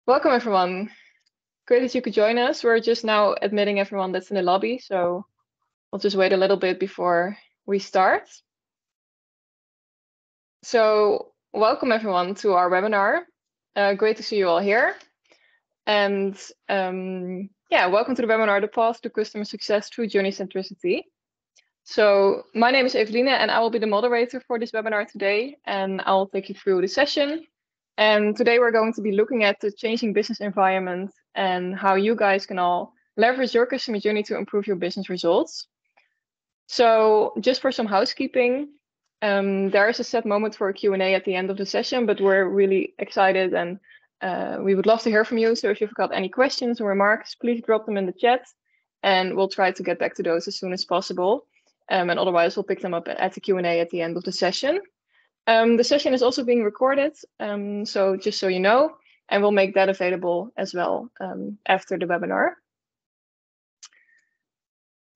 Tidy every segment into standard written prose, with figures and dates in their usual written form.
Welcome, everyone. Great that you could join us. We're just now admitting everyone that's in the lobby, so we'll just wait a little bit before we start. So welcome, everyone, to our webinar. Great to see you all here. And welcome to the webinar, The Path to Customer Success Through Journey-Centricity. So my name is Eveline, and I will be the moderator for this webinar today, and I'll take you through the session. And today we're going to be looking at the changing business environment and how you guys can all leverage your customer journey to improve your business results. So just for some housekeeping, there is a set moment for a Q&A at the end of the session, but we're really excited and we would love to hear from you. So if you've got any questions or remarks, please drop them in the chat and we'll try to get back to those as soon as possible. And otherwise we'll pick them up at the Q&A at the end of the session. The session is also being recorded, so just so you know, and we'll make that available as well after the webinar.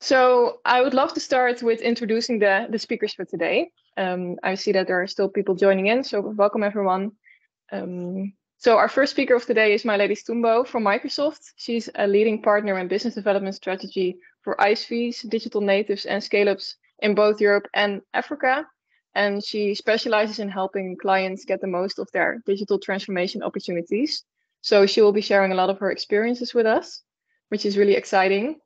So I would love to start with introducing the speakers for today. I see that there are still people joining in, so welcome everyone. So our first speaker of today is Myladie Stounbou from Microsoft. She's a leading partner in business development strategy for ISVs, digital natives and scale-ups in both Europe and Africa. And she specializes in helping clients get the most of their digital transformation opportunities. So she will be sharing a lot of her experiences with us, which is really exciting.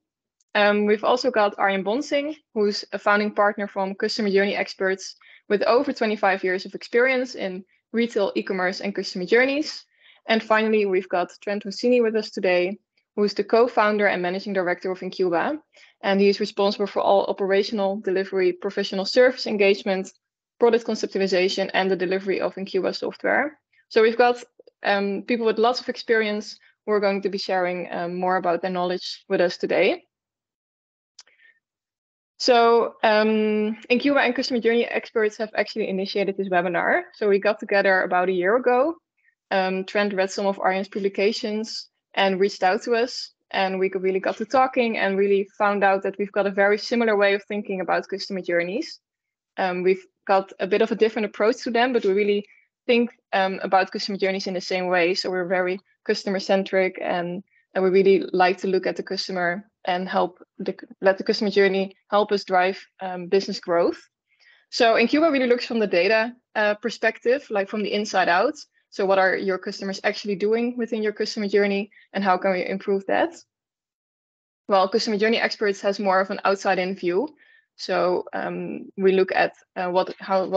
We've also got Arjen Bonsing, who's a founding partner from Customer Journey Experts with over 25 years of experience in retail, e-commerce, and customer journeys. And finally, we've got Trent with us today, who's the co-founder and managing director of inQuba. And he's responsible for all operational, delivery, professional service engagement, product conceptualization, and the delivery of inQuba software. So we've got people with lots of experience who are going to be sharing more about their knowledge with us today. So inQuba and Customer Journey Experts have actually initiated this webinar. So we got together about a year ago. Trent read some of Arjen's publications and reached out to us. And we really got to talking and really found out that we've got a very similar way of thinking about customer journeys. We've got a bit of a different approach to them, but we really think about customer journeys in the same way. So we're very customer-centric and we really like to look at the customer and let the customer journey help us drive business growth. So inQuba really looks from the data perspective, like from the inside out. So what are your customers actually doing within your customer journey and how can we improve that? Well, Customer Journey Experts has more of an outside-in view. So we look at what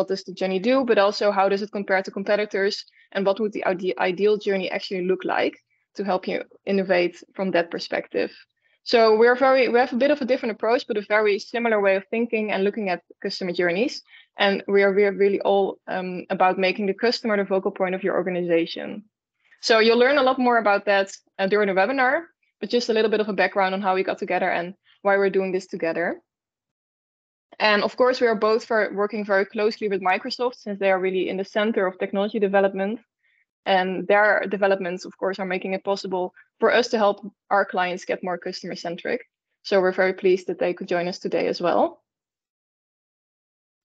does the journey do, but also how does it compare to competitors and what would the ideal journey actually look like to help you innovate from that perspective. So we have a bit of a different approach, but a very similar way of thinking and looking at customer journeys. And we are really all about making the customer the focal point of your organization. So you'll learn a lot more about that during the webinar, but just a little bit of a background on how we got together and why we're doing this together. And of course, we are both working very closely with Microsoft since they are really in the center of technology development. And their developments, of course, are making it possible for us to help our clients get more customer-centric. So we're very pleased that they could join us today as well.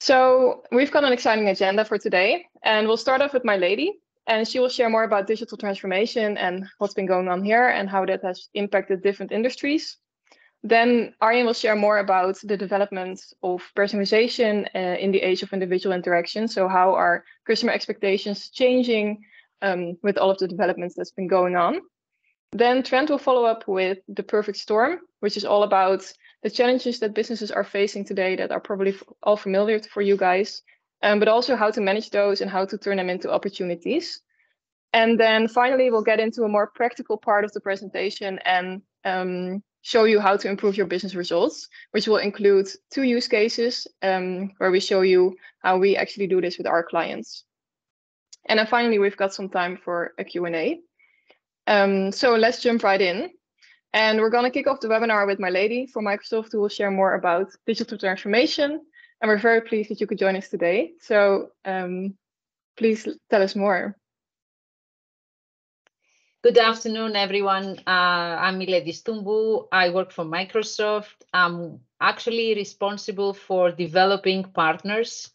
So we've got an exciting agenda for today. And we'll start off with Myladie. And she will share more about digital transformation and what's been going on here and how that has impacted different industries. Then Arjen will share more about the development of personalization in the age of individual interaction. So how are customer expectations changing with all of the developments that's been going on. Then Trent will follow up with the perfect storm, which is all about the challenges that businesses are facing today that are probably all familiar for you guys, but also how to manage those and how to turn them into opportunities. And then finally, we'll get into a more practical part of the presentation and show you how to improve your business results, which will include 2 use cases where we show you how we actually do this with our clients. And then finally, we've got some time for a Q&A. So let's jump right in. And we're going to kick off the webinar with Myladie from Microsoft, who will share more about digital transformation. And we're very pleased that you could join us today. So please tell us more. Good afternoon, everyone. I'm Myladie Stounbou. I work for Microsoft. I'm actually responsible for developing partners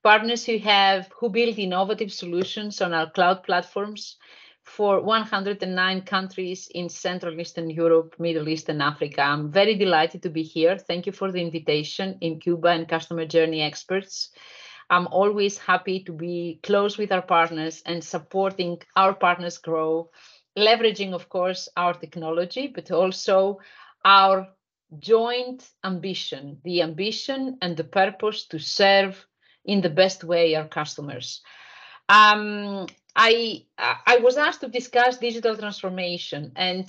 who build innovative solutions on our cloud platforms for 109 countries in Central and Eastern Europe, Middle East, and Africa. I'm very delighted to be here. Thank you for the invitation, inQuba and Customer Journey experts. I'm always happy to be close with our partners and supporting our partners grow, leveraging, of course, our technology, but also our joint ambition, the ambition and the purpose to serve in the best way our customers. I was asked to discuss digital transformation, and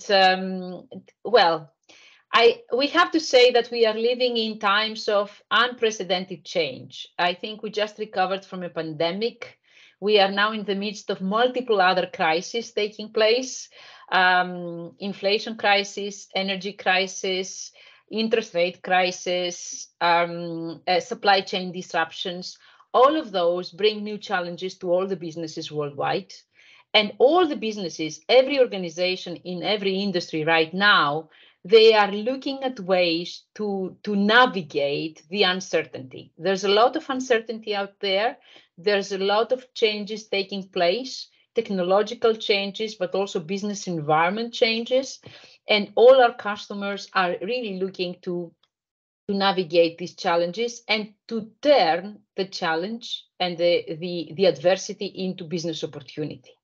we have to say that we are living in times of unprecedented change. I think we just recovered from a pandemic. We are now in the midst of multiple other crises taking place: inflation crisis, energy crisis, interest rate crisis, supply chain disruptions. All of those bring new challenges to all the businesses worldwide. And all the businesses, every organization in every industry right now, they are looking at ways to navigate the uncertainty. There's a lot of uncertainty out there. There's a lot of changes taking place, technological changes, but also business environment changes. And all our customers are really looking to navigate these challenges and to turn the challenge and the adversity into business opportunity.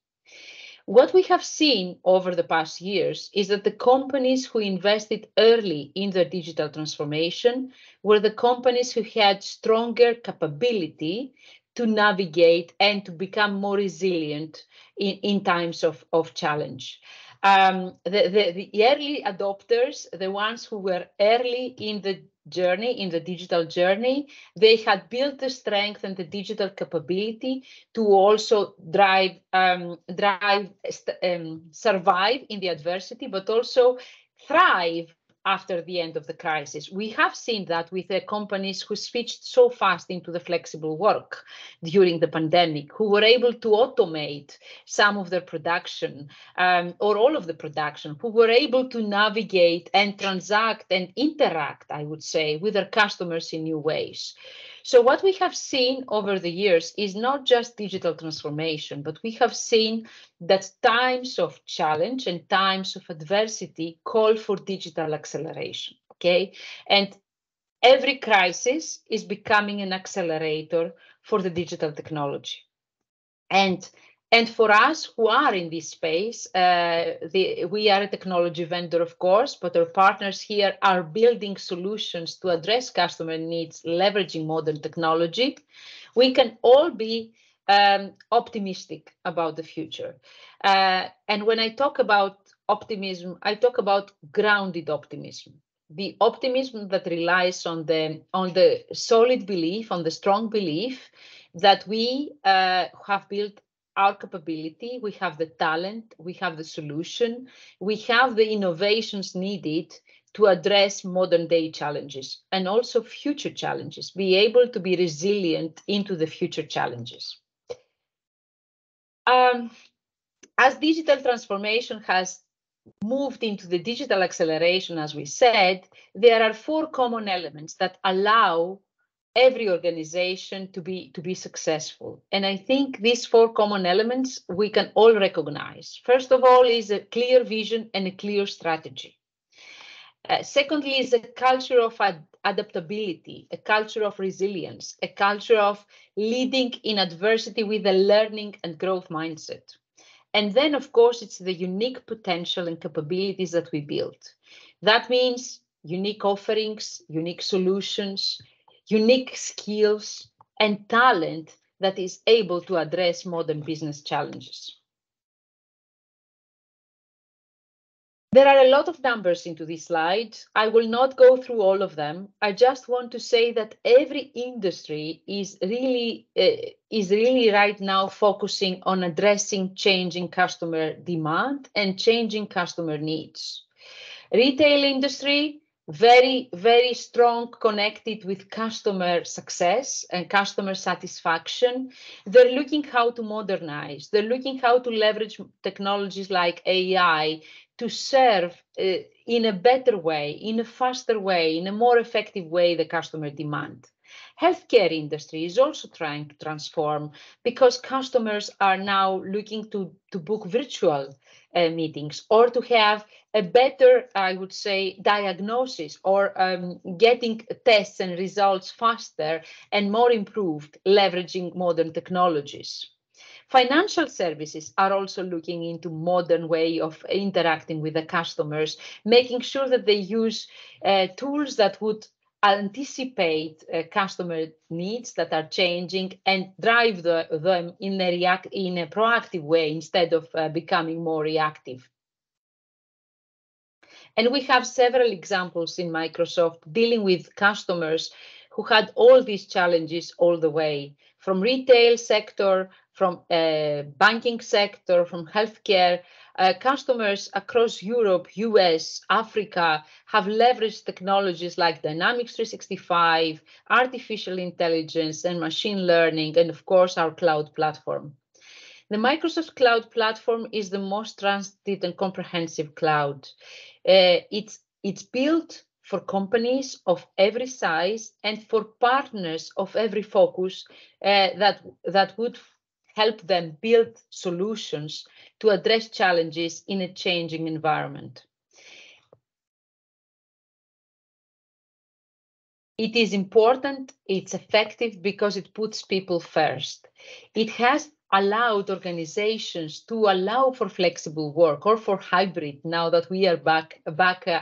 What we have seen over the past years is that the companies who invested early in their digital transformation were the companies who had stronger capability to navigate and to become more resilient in times of challenge. The early adopters, the ones who were early in the journey, in the digital journey, they had built the strength and the digital capability to also survive in the adversity, but also thrive after the end of the crisis. We have seen that with the companies who switched so fast into the flexible work during the pandemic, who were able to automate some of their production or all of the production, who were able to navigate and transact and interact, I would say, with their customers in new ways. So what we have seen over the years is not just digital transformation, but we have seen that times of challenge and times of adversity call for digital acceleration, okay? And every crisis is becoming an accelerator for the digital technology. And for us who are in this space, we are a technology vendor, of course, but our partners here are building solutions to address customer needs, leveraging modern technology. We can all be optimistic about the future. And when I talk about optimism, I talk about grounded optimism. The optimism that relies on the solid belief, on the strong belief that we have built our capability, we have the talent, we have the solution, we have the innovations needed to address modern day challenges and also future challenges, be able to be resilient into the future challenges. As digital transformation has moved into the digital acceleration, as we said, there are 4 common elements that allow every organization to be successful. And I think these 4 common elements we can all recognize. First of all is a clear vision and a clear strategy. Secondly is a culture of adaptability, a culture of resilience, a culture of leading in adversity with a learning and growth mindset. And then, of course, it's the unique potential and capabilities that we build. That means unique offerings, unique solutions, unique skills and talent that is able to address modern business challenges. There are a lot of numbers into this slide. I will not go through all of them. I just want to say that every industry is really right now focusing on addressing changing customer demand and changing customer needs. Retail industry, very, very strong, connected with customer success and customer satisfaction. They're looking how to modernize. They're looking how to leverage technologies like AI to serve in a better way, in a faster way, in a more effective way, the customer demand. Healthcare industry is also trying to transform because customers are now looking to book virtual meetings or to have a better, I would say, diagnosis or getting tests and results faster and more improved, leveraging modern technologies. Financial services are also looking into modern way of interacting with the customers, making sure that they use tools that would anticipate customer needs that are changing and drive them in a proactive way instead of becoming more reactive. And we have several examples in Microsoft dealing with customers who had all these challenges all the way, from retail sector, from banking sector, from healthcare. Customers across Europe, US, Africa have leveraged technologies like Dynamics 365, artificial intelligence and machine learning, and of course our cloud platform. The Microsoft Cloud Platform is the most trusted and comprehensive cloud. It's built for companies of every size and for partners of every focus that would help them build solutions to address challenges in a changing environment. It is important, it's effective because it puts people first. It has allowed organizations to allow for flexible work or for hybrid now that we are back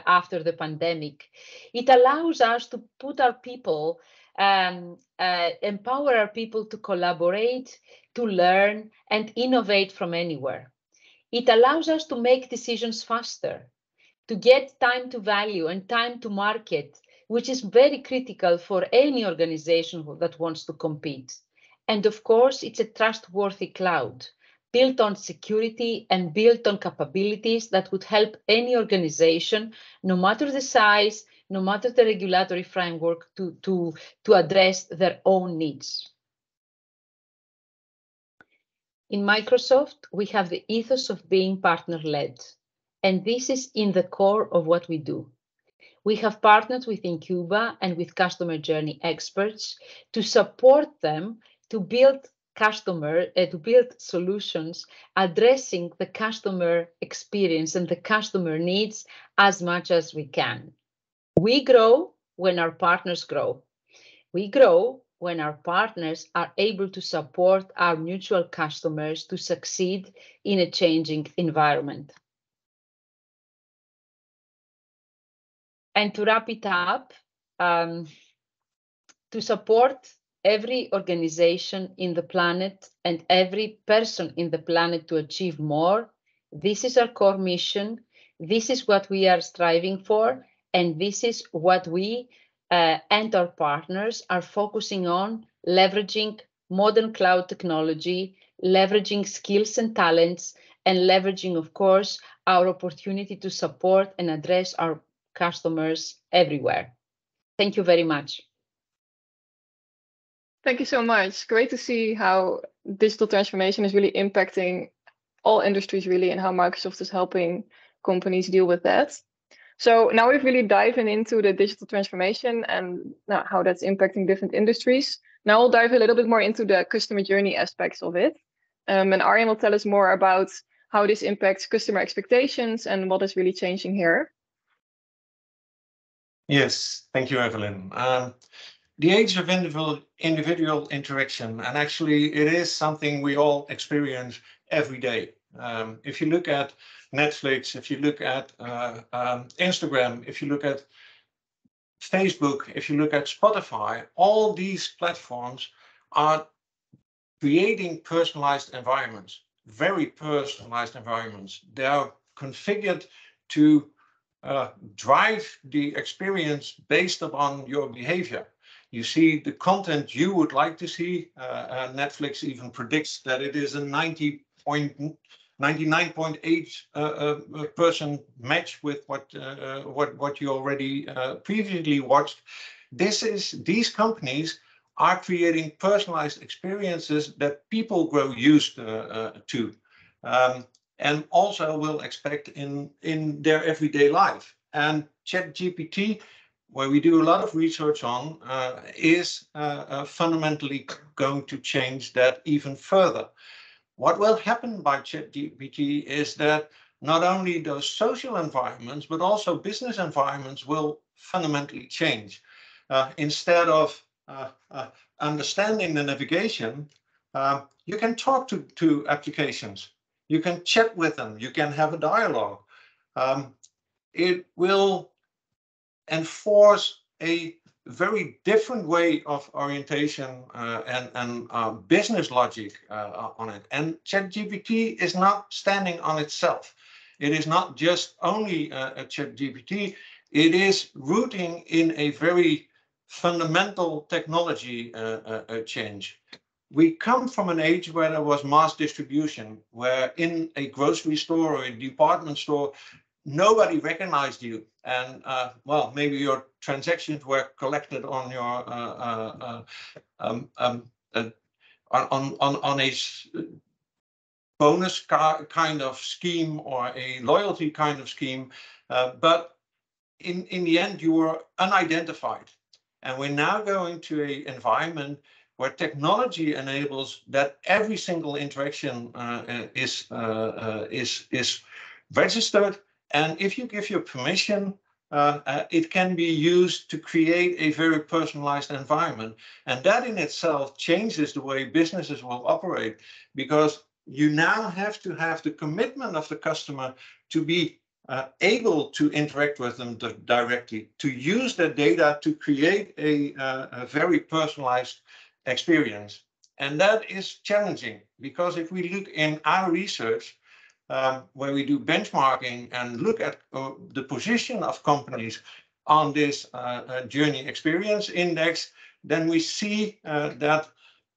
after the pandemic. It allows us to put our people, empower our people to collaborate, to learn and innovate from anywhere. It allows us to make decisions faster, to get time to value and time to market, which is very critical for any organization that wants to compete. And of course, it's a trustworthy cloud built on security and built on capabilities that would help any organization, no matter the size, no matter the regulatory framework, to address their own needs. In Microsoft, we have the ethos of being partner-led, and this is in the core of what we do. We have partnered with inQuba and with customer journey experts to support them to build solutions addressing the customer experience and the customer needs as much as we can. We grow when our partners grow. We grow when our partners are able to support our mutual customers to succeed in a changing environment. And to wrap it up, to support every organization in the planet and every person in the planet to achieve more, this is our core mission. This is what we are striving for. And this is what we and our partners are focusing on, leveraging modern cloud technology, leveraging skills and talents, and leveraging, of course, our opportunity to support and address our customers everywhere. Thank you very much. Thank you so much. Great to see how digital transformation is really impacting all industries really, and how Microsoft is helping companies deal with that. So now we've really diving into the digital transformation and how that's impacting different industries. Now we'll dive a little bit more into the customer journey aspects of it. And Arjen will tell us more about how this impacts customer expectations and what is really changing here. Yes, thank you, Evelyn. The age of individual interaction, and actually it is something we all experience every day. If you look at Netflix, if you look at Instagram, if you look at Facebook, if you look at Spotify, all these platforms are creating personalized environments, very personalized environments. They are configured to drive the experience based upon your behavior. You see the content you would like to see. Netflix even predicts that it is a 99.8% match with what you already previously watched. These companies are creating personalized experiences that people grow used to, and also will expect in their everyday life. And ChatGPT where we do a lot of research on, is fundamentally going to change that even further. What will happen by ChatGPT is that not only those social environments, but also business environments will fundamentally change. Instead of understanding the navigation, you can talk to applications. You can chat with them. You can have a dialogue. It will enforce a very different way of orientation and business logic on it. And ChatGPT is not standing on itself. It is not just only a ChatGPT. It is rooting in a very fundamental technology change. We come from an age where there was mass distribution, where in a grocery store or a department store, nobody recognized you, and well, maybe your transactions were collected on your on a bonus kind of scheme or a loyalty kind of scheme, but in the end you were unidentified. And we're now going to an environment where technology enables that every single interaction is registered. And if you give your permission, it can be used to create a very personalized environment. And that in itself changes the way businesses will operate, because you now have to have the commitment of the customer to be able to interact with them directly, to use that data to create a very personalized experience. And that is challenging, because if we look in our research, where we do benchmarking and look at the position of companies on this journey experience index, then we see that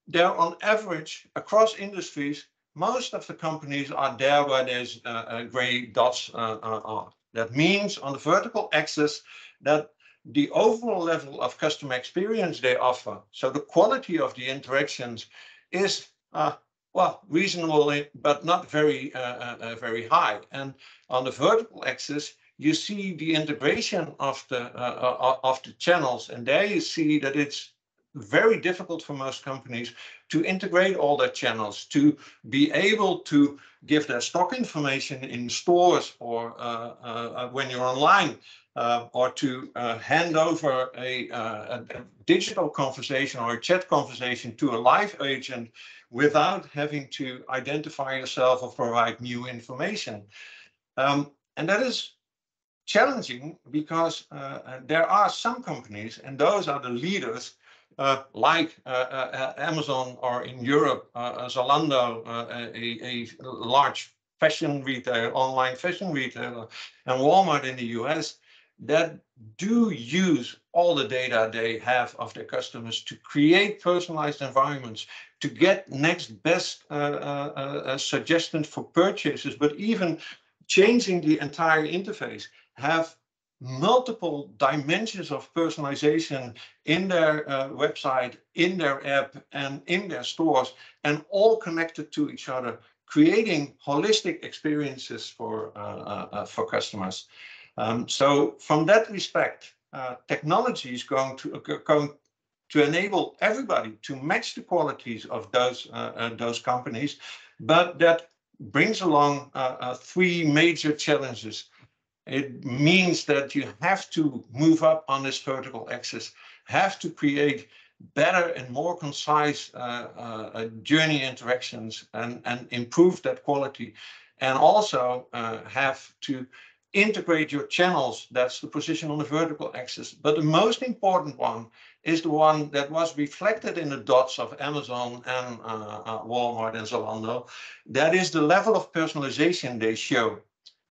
they're on average across industries. Most of the companies are there where there's gray dots are. That means on the vertical axis that the overall level of customer experience they offer, so the quality of the interactions, is well, reasonably, but not very high. And on the vertical axis, you see the integration of the channels, and there you see that it's very difficult for most companies to integrate all their channels, to be able to give their stock information in stores or when you're online, or to hand over a digital conversation or a chat conversation to a live agent without having to identify yourself or provide new information. And that is challenging, because there are some companies, and those are the leaders, like Amazon, or in Europe, Zalando, a large fashion retailer, online fashion retailer, and Walmart in the US, that do use all the data they have of their customers to create personalized environments, to get next best suggestions for purchases, but even changing the entire interface, have multiple dimensions of personalization in their website, in their app, and in their stores, and all connected to each other, creating holistic experiences for customers. So from that respect, technology is going to enable everybody to match the qualities of those companies, but that brings along three major challenges. It means that you have to move up on this vertical axis, have to create better and more concise journey interactions and improve that quality, and also have to integrate your channels. That's the position on the vertical axis. But the most important one is the one that was reflected in the dots of Amazon and Walmart and Zalando. That is the level of personalization they show.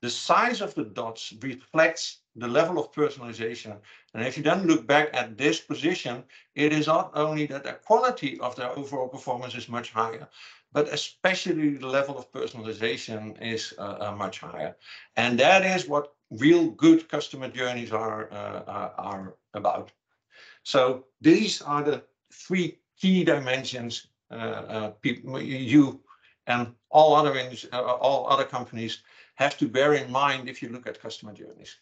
The size of the dots reflects the level of personalization. And if you then look back at this position, it is not only that the quality of their overall performance is much higher, but especially the level of personalization is much higher. And that is what real good customer journeys are about. So these are the three key dimensions you and all other companies have to bear in mind if you look at customer journeys.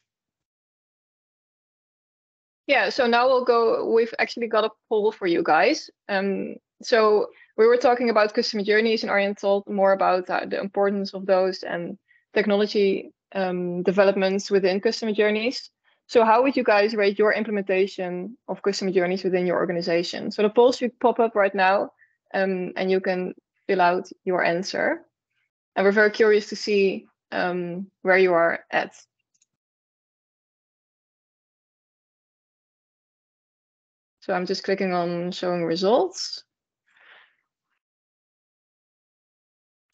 Yeah, so now we've actually got a poll for you guys. So we were talking about customer journeys, and Arjen told more about the importance of those and technology developments within customer journeys. So how would you guys rate your implementation of customer journeys within your organization? So the poll should pop up right now, and you can fill out your answer. And we're very curious to see where you are at. So I'm just clicking on showing results.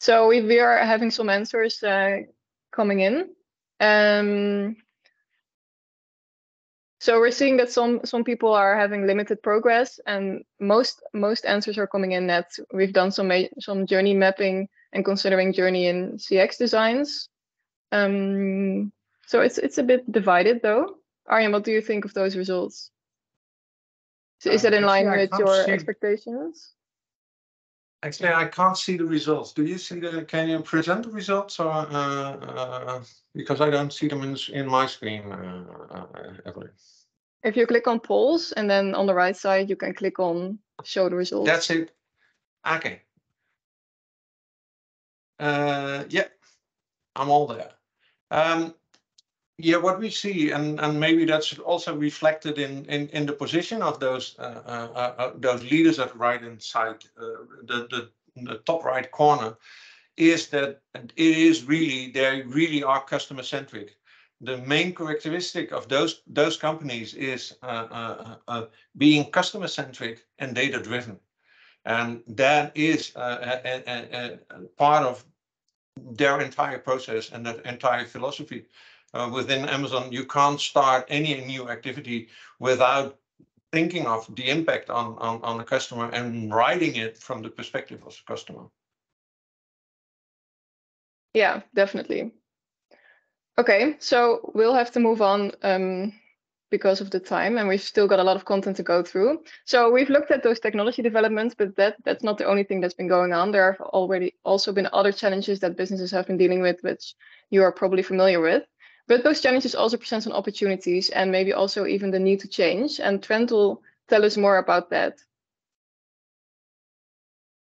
So we are having some answers coming in. So we're seeing that some people are having limited progress, and most answers are coming in that we've done some journey mapping and considering journey in CX designs. So it's a bit divided though. Arjen, what do you think of those results? Is that in line with your expectations? Actually, I can't see the results. Do you see can you present the results, or because I don't see them in my screen, Evelyn? If you click on polls, and then on the right side, you can click on show the results. That's it. Okay. Yeah, I'm all there. Yeah, what we see, and maybe that's also reflected in the position of those leaders at the right hand side, the top right corner, is that they really are customer centric. The main characteristic of those companies is being customer centric and data driven, and that is part of their entire process and that entire philosophy. Within Amazon, you can't start any new activity without thinking of the impact on the customer and writing it from the perspective of the customer. Yeah, definitely. Okay, so we'll have to move on because of the time, and we've still got a lot of content to go through. So we've looked at those technology developments, but that's not the only thing that's been going on. There have already also been other challenges that businesses have been dealing with, which you are probably familiar with. But those challenges also present some opportunities and maybe also even the need to change. And Trent will tell us more about that.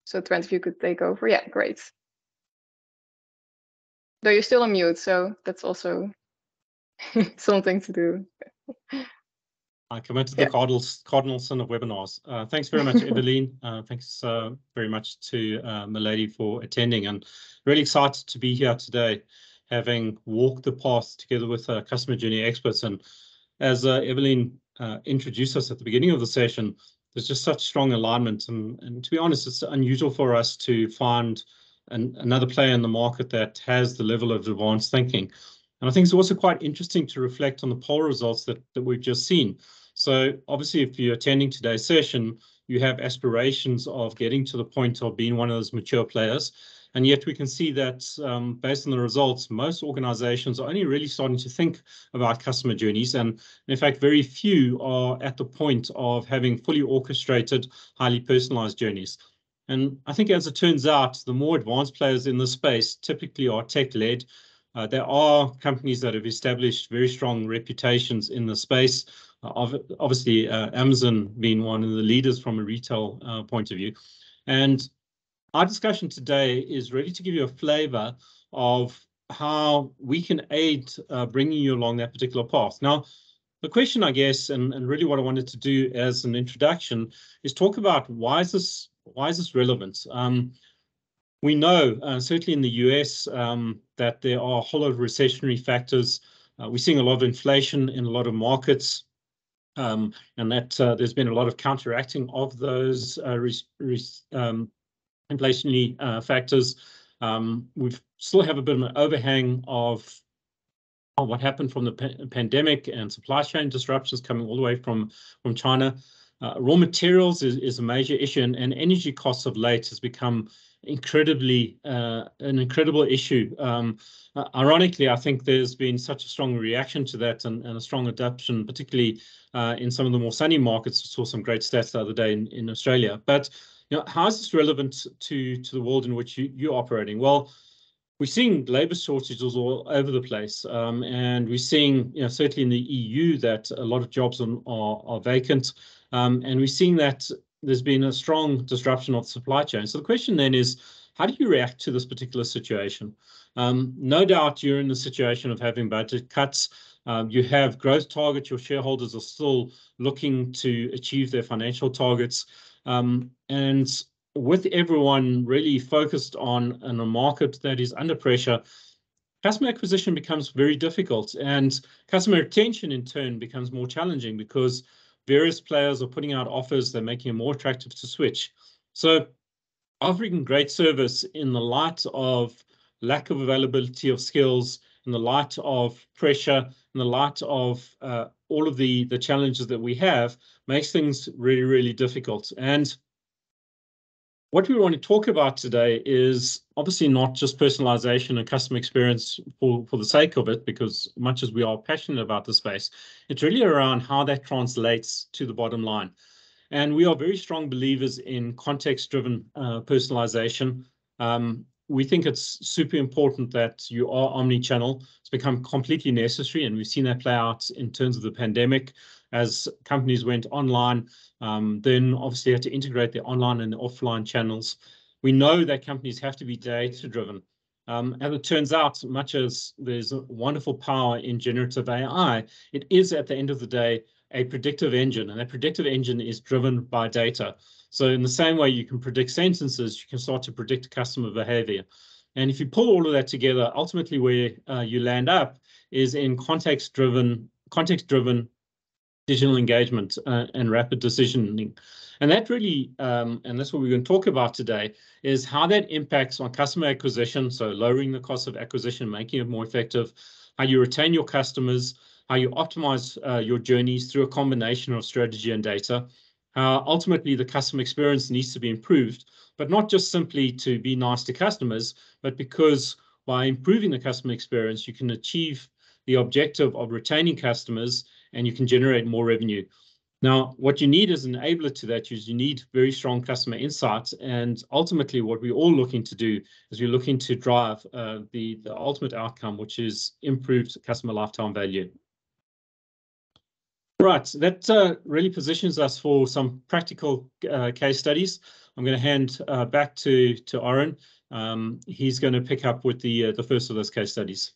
So Trent, if you could take over. Yeah, great. Though you're still on mute, so that's also something to do. I committed the cardinal sin of webinars. Thanks very much, Evelyn. Thanks very much to Myladie for attending, and really excited to be here today, having walked the path together with customer journey experts. And as Evelyn introduced us at the beginning of the session, there's just such strong alignment. And to be honest, it's unusual for us to find another player in the market that has the level of advanced thinking. And I think it's also quite interesting to reflect on the poll results that we've just seen. So obviously, if you're attending today's session, you have aspirations of getting to the point of being one of those mature players. And yet we can see that based on the results, most organizations are only really starting to think about customer journeys. And in fact, very few are at the point of having fully orchestrated, highly personalized journeys. And I think as it turns out, the more advanced players in this space typically are tech-led. There are companies that have established very strong reputations in the space. Obviously, Amazon being one of the leaders from a retail point of view. And our discussion today is really to give you a flavor of how we can aid bringing you along that particular path. Now, the question, I guess, and really what I wanted to do as an introduction is talk about why is this relevant? We know, certainly in the US, that there are a whole lot of recessionary factors. We're seeing a lot of inflation in a lot of markets, and that there's been a lot of counteracting of those inflationary factors. We still have a bit of an overhang of what happened from the pandemic and supply chain disruptions coming all the way from China. Raw materials is a major issue, and energy costs of late has become an incredible issue. Ironically, I think there's been such a strong reaction to that and a strong adoption, particularly in some of the more sunny markets. I saw some great stats the other day in Australia. But how is this relevant to the world in which you're operating? Well, we're seeing labour shortages all over the place, and we're seeing, certainly in the EU, that a lot of jobs are vacant, and we're seeing that there's been a strong disruption of the supply chain. So the question then is, how do you react to this particular situation? No doubt you're in the situation of having budget cuts. You have growth targets. Your shareholders are still looking to achieve their financial targets, and with everyone really focused on a market that is under pressure, customer acquisition becomes very difficult, and customer retention in turn becomes more challenging because various players are putting out offers, they're making it more attractive to switch. So offering great service in the light of lack of availability of skills, in the light of pressure, in the light of all of the challenges that we have, makes things really, really difficult. And what we want to talk about today is obviously not just personalization and customer experience for the sake of it, because much as we are passionate about the space, it's really around how that translates to the bottom line. And we are very strong believers in context-driven personalization. We think it's super important that you are omni-channel. It's become completely necessary, and we've seen that play out in terms of the pandemic as companies went online, then obviously had to integrate their online and offline channels. We know that companies have to be data-driven. And it turns out, much as there's a wonderful power in generative AI, it is at the end of the day a predictive engine, and that predictive engine is driven by data. So in the same way you can predict sentences, you can start to predict customer behavior. And if you pull all of that together, ultimately where you land up is in context-driven digital engagement and rapid decisioning. And that really, and that's what we're going to talk about today, is how that impacts on customer acquisition, so lowering the cost of acquisition, making it more effective, how you retain your customers, how you optimize your journeys through a combination of strategy and data, how ultimately the customer experience needs to be improved, but not just simply to be nice to customers, but because by improving the customer experience, you can achieve the objective of retaining customers and you can generate more revenue. Now, what you need as an enabler to that is you need very strong customer insights. And ultimately, what we're all looking to do is we're looking to drive the ultimate outcome, which is improved customer lifetime value. Right, that really positions us for some practical case studies. I'm going to hand back to Arjen. He's going to pick up with the first of those case studies.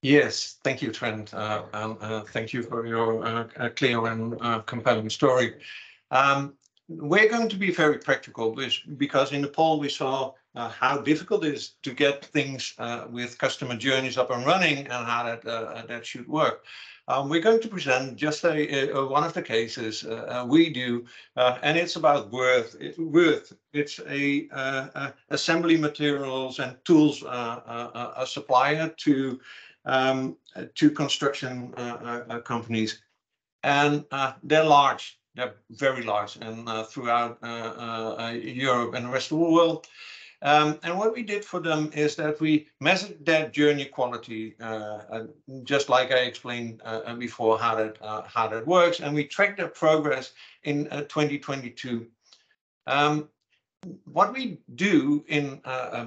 Yes, thank you, Trent, and thank you for your clear and compelling story. We're going to be very practical because in the poll we saw how difficult it is to get things with customer journeys up and running and how that should work. We're going to present just one of the cases we do, and it's about Worth. It's a assembly materials and tools a supplier to construction companies, and they're large. They're very large, and throughout Europe and the rest of the world. And what we did for them is that we measured their journey quality, just like I explained before how that works, and we tracked their progress in 2022. What we do in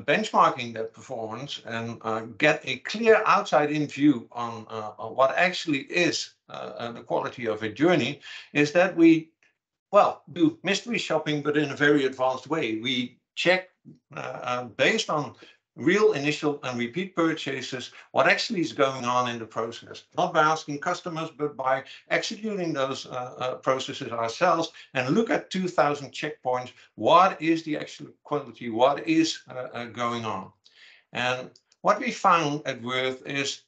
benchmarking that performance and get a clear outside-in view on what actually is the quality of a journey is that we, do mystery shopping, but in a very advanced way. We check based on real initial and repeat purchases what actually is going on in the process, not by asking customers, but by executing those processes ourselves and look at 2,000 checkpoints. What is the actual quality? What is going on? And what we found at Worth is,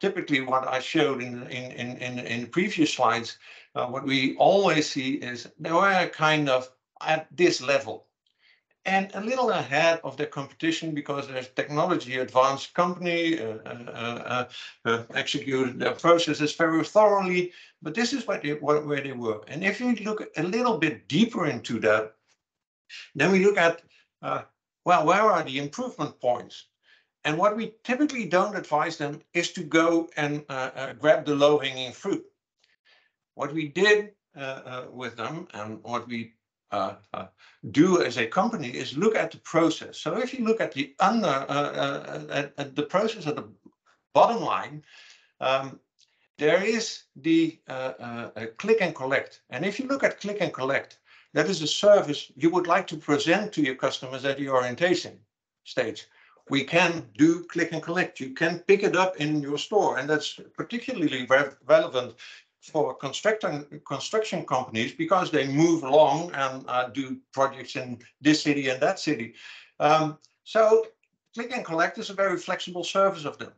typically what I showed in previous slides. What we always see is they were kind of at this level and a little ahead of their competition because there's technology advanced company executed their processes very thoroughly, but this is where they were. And if you look a little bit deeper into that, then we look at, where are the improvement points? And what we typically don't advise them is to go and grab the low-hanging fruit. What we did with them and what we do as a company is look at the process. So if you look at the at the process at the bottom line, there is the click and collect. And if you look at click and collect, that is a service you would like to present to your customers at the orientation stage. We can do click and collect. You can pick it up in your store, and that's particularly relevant for construction companies because they move along and do projects in this city and that city. So click and collect is a very flexible service of them,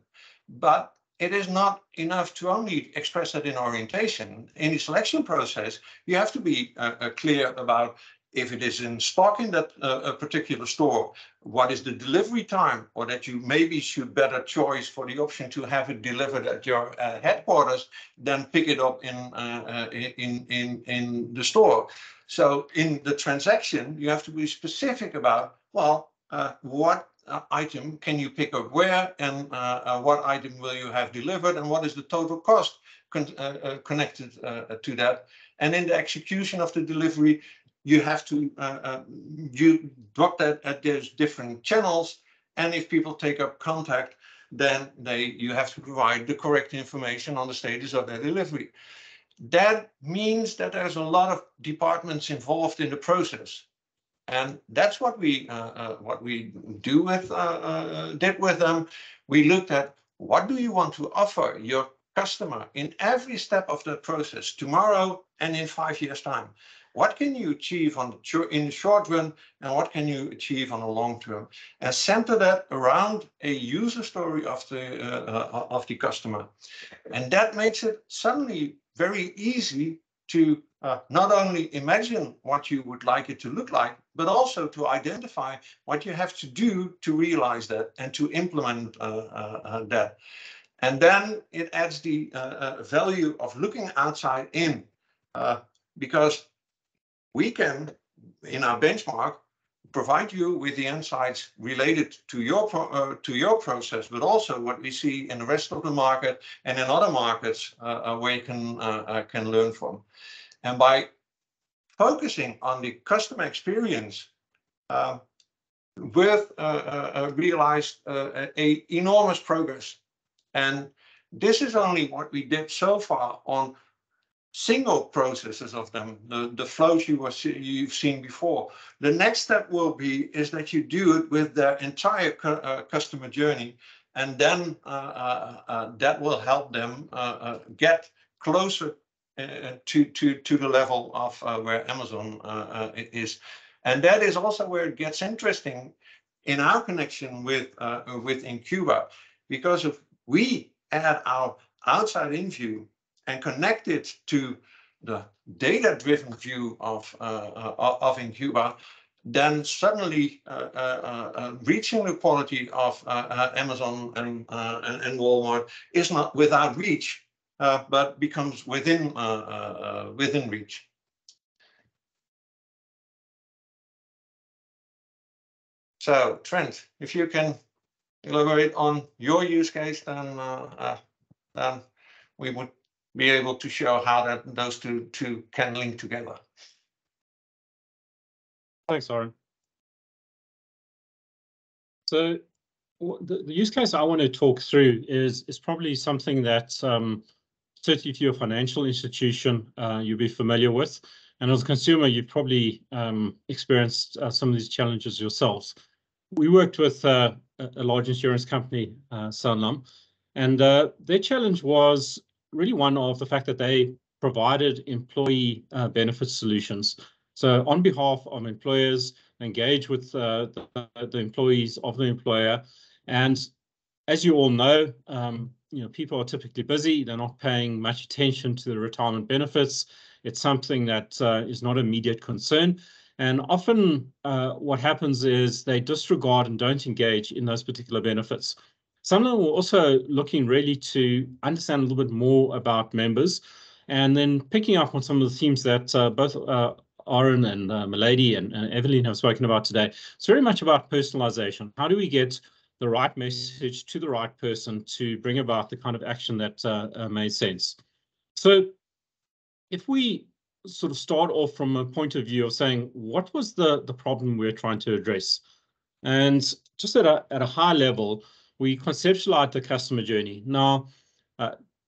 but it is not enough to only express that in orientation. In the selection process, you have to be clear about if it is in stock in that particular store, what is the delivery time, or that you maybe should better choice for the option to have it delivered at your headquarters than pick it up in the store. So in the transaction, you have to be specific about, well, what item can you pick up where, and what item will you have delivered, and what is the total cost connected to that. And in the execution of the delivery, you have to you drop that at those different channels, and if people take up contact, then you have to provide the correct information on the status of their delivery. That means that there's a lot of departments involved in the process, and that's what we did with them. We looked at what do you want to offer your customer in every step of the process tomorrow and in 5 years' time. What can you achieve in the short run, and what can you achieve on the long term? And center that around a user story of the customer. And that makes it suddenly very easy to not only imagine what you would like it to look like, but also to identify what you have to do to realize that and to implement that. And then it adds the value of looking outside in, because we can, in our benchmark, provide you with the insights related to your process, but also what we see in the rest of the market and in other markets where you can learn from. And by focusing on the customer experience, we've realized a enormous progress. And this is only what we did so far on single processes of them, the flows you've seen before. The next step will be is that you do it with their entire customer journey, and then that will help them get closer to the level of where Amazon is. And that is also where it gets interesting in our connection with inQuba, because if we add our outside-in view and connect it to the data-driven view of inQuba, then suddenly reaching the quality of Amazon and Walmart is not without reach, but becomes within reach. So, Trent, if you can elaborate on your use case, then we would be able to show how those two can link together. Thanks, Arjen. So the use case I want to talk through is probably something that certainly to your financial institution you'll be familiar with, and as a consumer you've probably experienced some of these challenges yourselves. We worked with a large insurance company, Stounbou, and their challenge was really one of the fact that they provided employee benefit solutions. So on behalf of employers, engage with the employees of the employer. And as you all know, people are typically busy. They're not paying much attention to the retirement benefits. It's something that is not an immediate concern. And often what happens is they disregard and don't engage in those particular benefits. Some of them were also looking really to understand a little bit more about members, and then picking up on some of the themes that both Arjen and Myladie and Evelyn have spoken about today. It's very much about personalization. How do we get the right message to the right person to bring about the kind of action that made sense? So if we sort of start off from a point of view of saying, what was the problem we're trying to address? And just at a high level, we conceptualized the customer journey. Now,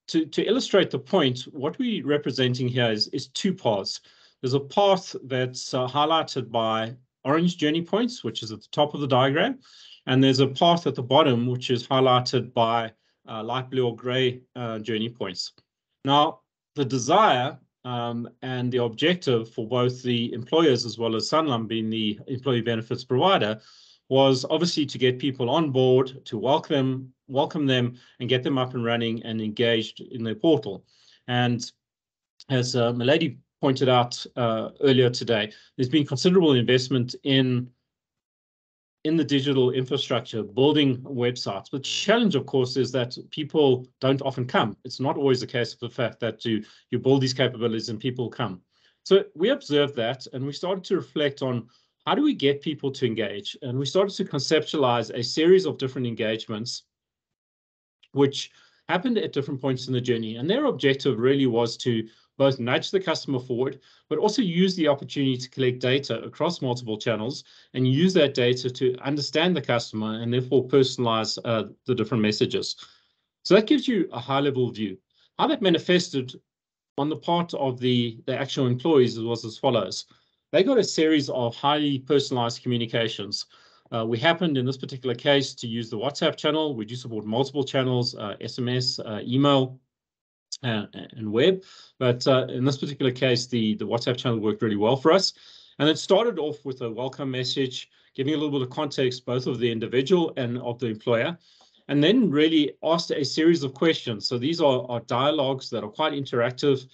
to illustrate the point, what we're representing here is two paths. There's a path that's highlighted by orange journey points, which is at the top of the diagram. And there's a path at the bottom, which is highlighted by light blue or gray journey points. Now, the desire and the objective for both the employers as well as Sanlam, being the employee benefits provider, was obviously to get people on board, to welcome them and get them up and running and engaged in their portal. And as Myladie pointed out earlier today, there's been considerable investment in the digital infrastructure, building websites. But the challenge, of course, is that people don't often come. It's not always the case of the fact that you build these capabilities and people come. So we observed that, and we started to reflect on how do we get people to engage? And we started to conceptualize a series of different engagements which happened at different points in the journey. And their objective really was to both nudge the customer forward, but also use the opportunity to collect data across multiple channels and use that data to understand the customer and therefore personalize the different messages. So that gives you a high-level view. How that manifested on the part of the actual employees was as follows. They got a series of highly personalized communications. We happened in this particular case to use the WhatsApp channel. We do support multiple channels, SMS, email, and web. But in this particular case, the WhatsApp channel worked really well for us. And it started off with a welcome message, giving a little bit of context, both of the individual and of the employer, and then really asked a series of questions. So these are dialogues that are quite interactive.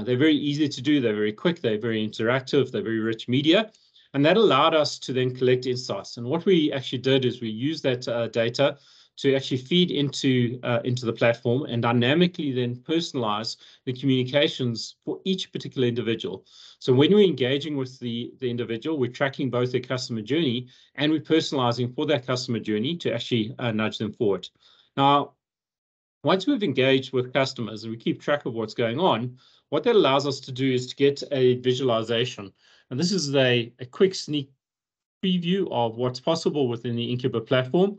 They're very easy to do. They're very quick. They're very interactive. They're very rich media. And that allowed us to then collect insights. And what we actually did is we used that data to actually feed into the platform and dynamically then personalize the communications for each particular individual. So when we're engaging with the individual, we're tracking both their customer journey and we're personalizing for that customer journey to actually nudge them forward. Now, once we've engaged with customers and we keep track of what's going on, what that allows us to do is to get a visualization. And this is a quick sneak preview of what's possible within the inQuba platform.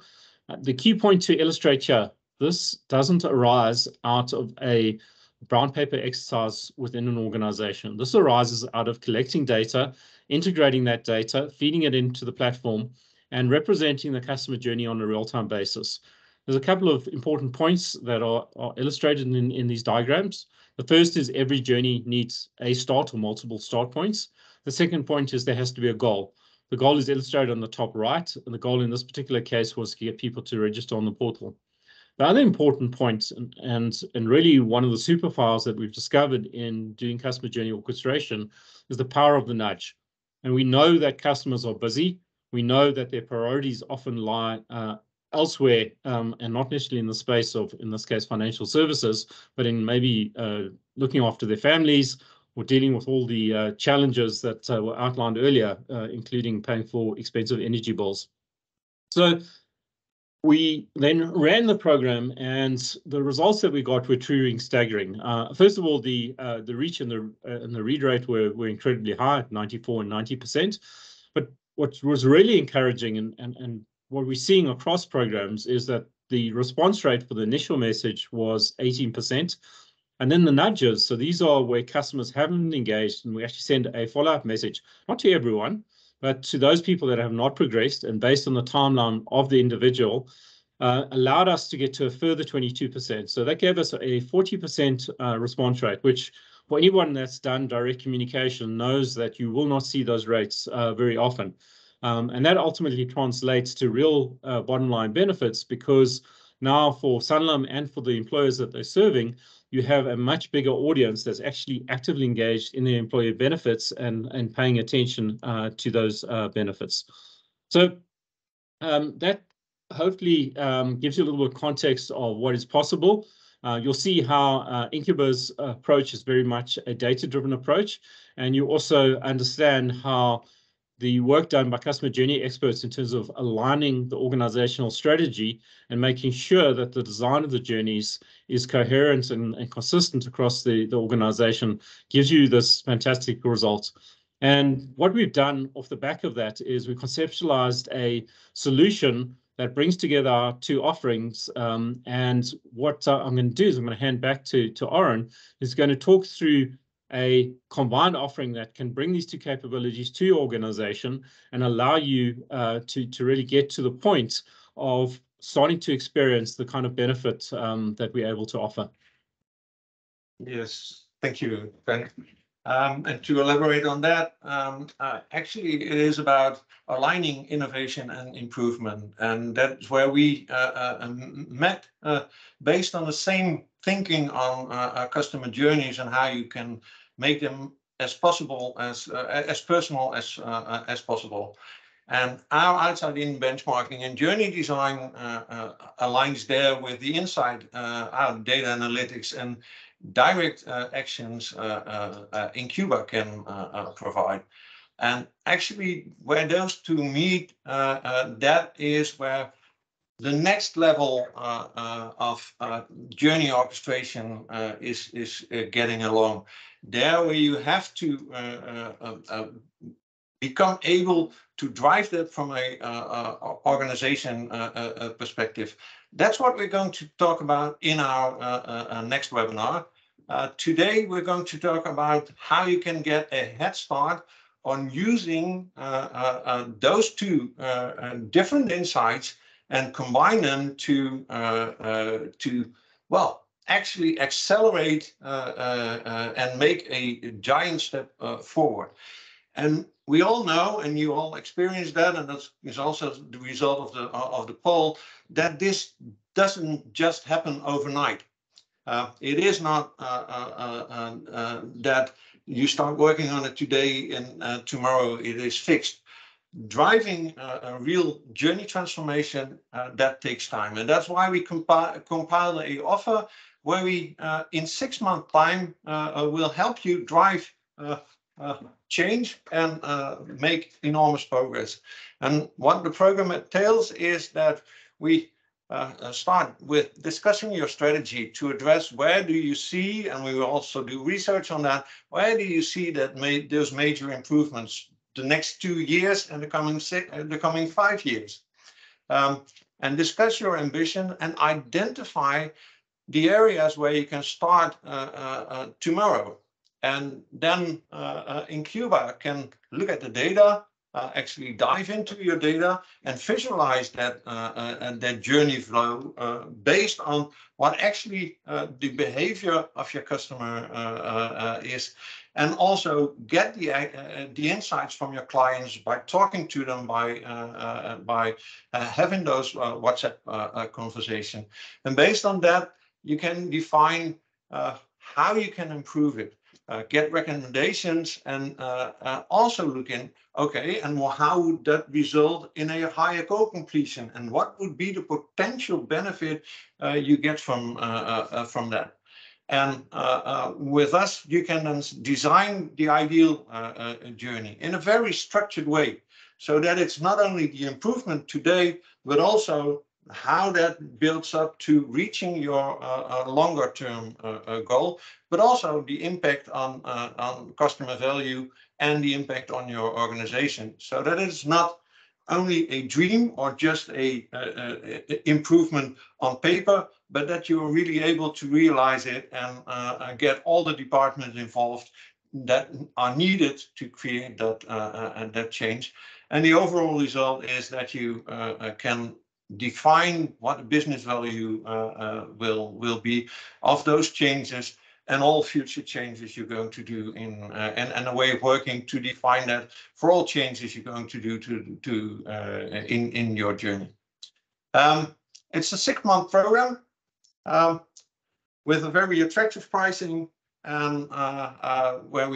The key point to illustrate here, this doesn't arise out of a brown paper exercise within an organization. This arises out of collecting data, integrating that data, feeding it into the platform, and representing the customer journey on a real-time basis. There's a couple of important points that are illustrated in these diagrams. The first is every journey needs a start or multiple start points. The second point is there has to be a goal. The goal is illustrated on the top right, and the goal in this particular case was to get people to register on the portal. The other important point, and really one of the super files that we've discovered in doing customer journey orchestration, is the power of the nudge. And we know that customers are busy. We know that their priorities often lie elsewhere, and not necessarily in the space of, in this case, financial services, but in maybe looking after their families, or dealing with all the challenges that were outlined earlier, including paying for expensive energy bills. So we then ran the program, and the results that we got were truly staggering. First of all, the reach and the read rate were incredibly high, at 94% and 90%. But what was really encouraging and what we're seeing across programs is that the response rate for the initial message was 18%. And then the nudges, so these are where customers haven't engaged, and we actually send a follow-up message, not to everyone, but to those people that have not progressed, and based on the timeline of the individual, allowed us to get to a further 22%. So that gave us a 40% response rate, which for anyone that's done direct communication knows that you will not see those rates very often. And that ultimately translates to real bottom line benefits, because now for Sanlam and for the employers that they're serving, you have a much bigger audience that's actually actively engaged in their employee benefits and paying attention to those benefits. So that hopefully gives you a little bit of context of what is possible. You'll see how inQuba's approach is very much a data-driven approach, and you also understand how the work done by customer journey experts in terms of aligning the organizational strategy and making sure that the design of the journeys is coherent and consistent across the organization gives you this fantastic result. And what we've done off the back of that is we conceptualized a solution that brings together our two offerings. And what I'm going to do is I'm going to hand back to Arjen, who's going to talk through a combined offering that can bring these two capabilities to your organization and allow you to really get to the point of starting to experience the kind of benefit that we're able to offer. Yes, thank you, Ben. And to elaborate on that, actually it is about aligning innovation and improvement, and that's where we met based on the same thinking on customer journeys and how you can make them as personal as possible. And our outside-in benchmarking and journey design aligns there with the inside out data analytics and direct actions inQuba can provide. And actually, where those two meet, that is where the next level of journey orchestration is getting along. There, where you have to become able to drive that from a organization perspective. That's what we're going to talk about in our next webinar. Today, we're going to talk about how you can get a head start on using those two different insights and combine them to well, actually accelerate and make a giant step forward. And we all know, and you all experience that, and that is also the result of the poll, that this doesn't just happen overnight. It is not that you start working on it today and tomorrow it is fixed. Driving a real journey transformation, that takes time. And that's why we compile a offer where we, in 6 months' time, will help you drive change and make enormous progress. And what the program entails is that we start with discussing your strategy to address where do you see, and we will also do research on that, where do you see that those major improvements the next 2 years and the coming 5 years. And discuss your ambition and identify the areas where you can start tomorrow. And then inQuba can look at the data, actually dive into your data and visualize that that journey flow based on what actually the behavior of your customer is, and also get the insights from your clients by talking to them, by having those WhatsApp conversation. And based on that, you can define how you can improve it. Get recommendations and also look in, okay, and how would that result in a higher co-completion, and what would be the potential benefit you get from that. And with us, you can then design the ideal journey in a very structured way, so that it's not only the improvement today, but also how that builds up to reaching your longer term goal, but also the impact on customer value and the impact on your organization, so that it's not only a dream or just a improvement on paper, but that you're really able to realize it and get all the departments involved that are needed to create that change. And the overall result is that you can define what the business value will be of those changes and all future changes you're going to do and a way of working to define that for all changes you're going to do in your journey. It's a 6-month program with a very attractive pricing, and where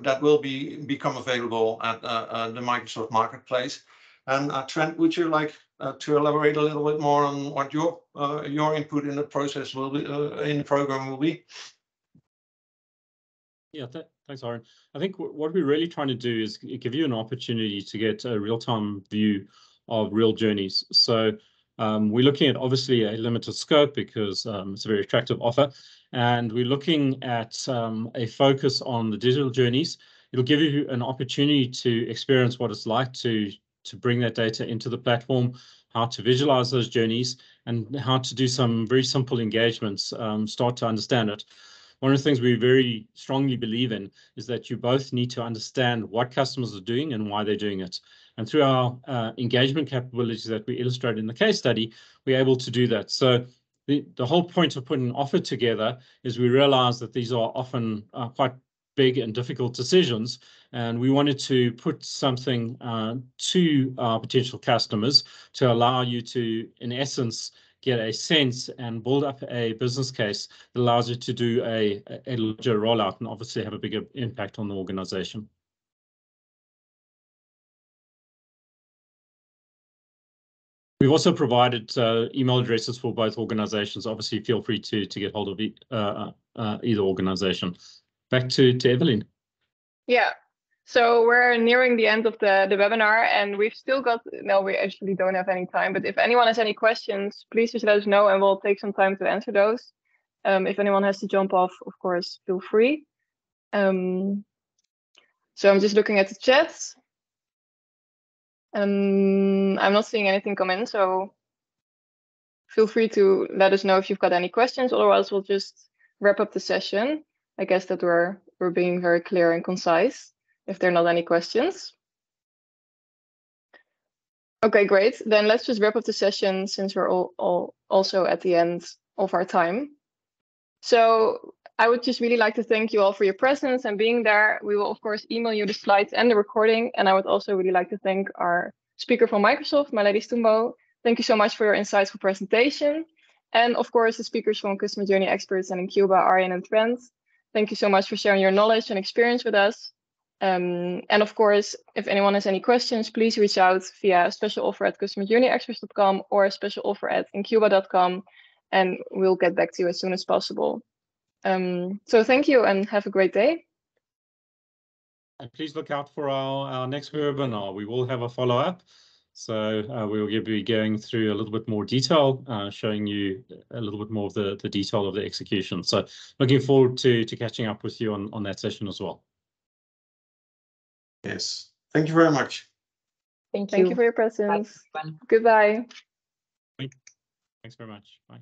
that will become available at the Microsoft Marketplace. And Trent, would you like to elaborate a little bit more on what your input in the process will be, in the program will be? Yeah, thanks, Arjen. I think what we're really trying to do is give you an opportunity to get a real-time view of real journeys. So we're looking at obviously a limited scope because it's a very attractive offer. And we're looking at a focus on the digital journeys. It'll give you an opportunity to experience what it's like to bring that data into the platform, how to visualize those journeys, and how to do some very simple engagements, start to understand it. One of the things we very strongly believe in is that you both need to understand what customers are doing and why they're doing it. And through our engagement capabilities that we illustrate in the case study, we're able to do that. So the whole point of putting an offer together is we realize that these are often quite big and difficult decisions. And we wanted to put something to our potential customers to allow you to, in essence, get a sense and build up a business case that allows you to do a larger rollout and obviously have a bigger impact on the organization. We've also provided email addresses for both organizations. Obviously, feel free to get hold of either organization. Back to Evelyn. Yeah. So we're nearing the end of the webinar, and we've still got, no, we actually don't have any time, but if anyone has any questions, please just let us know and we'll take some time to answer those. If anyone has to jump off, of course, feel free. So I'm just looking at the chat. I'm not seeing anything come in, so feel free to let us know if you've got any questions. Otherwise, we'll just wrap up the session. I guess that we're being very clear and concise if there are not any questions. Okay, great. Then let's just wrap up the session since we're all also at the end of our time. So I would just really like to thank you all for your presence and being there. We will, of course, email you the slides and the recording. And I would also really like to thank our speaker from Microsoft, Myladie Stounbou. Thank you so much for your insightful presentation. And of course, the speakers from Customer Journey Experts and inQuba, Arjen and Trent. Thank you so much for sharing your knowledge and experience with us. And of course, if anyone has any questions, please reach out via specialoffer@customerjourneyexperts.com or specialoffer@inQuba.com, and we'll get back to you as soon as possible. So thank you and have a great day. And please look out for our next webinar. We will have a follow-up. So we will be going through a little bit more detail, showing you a little bit more of the detail of the execution. So looking forward to catching up with you on that session as well. Yes, thank you very much. Thank you for your presence. Bye. Goodbye. Thanks very much. Bye.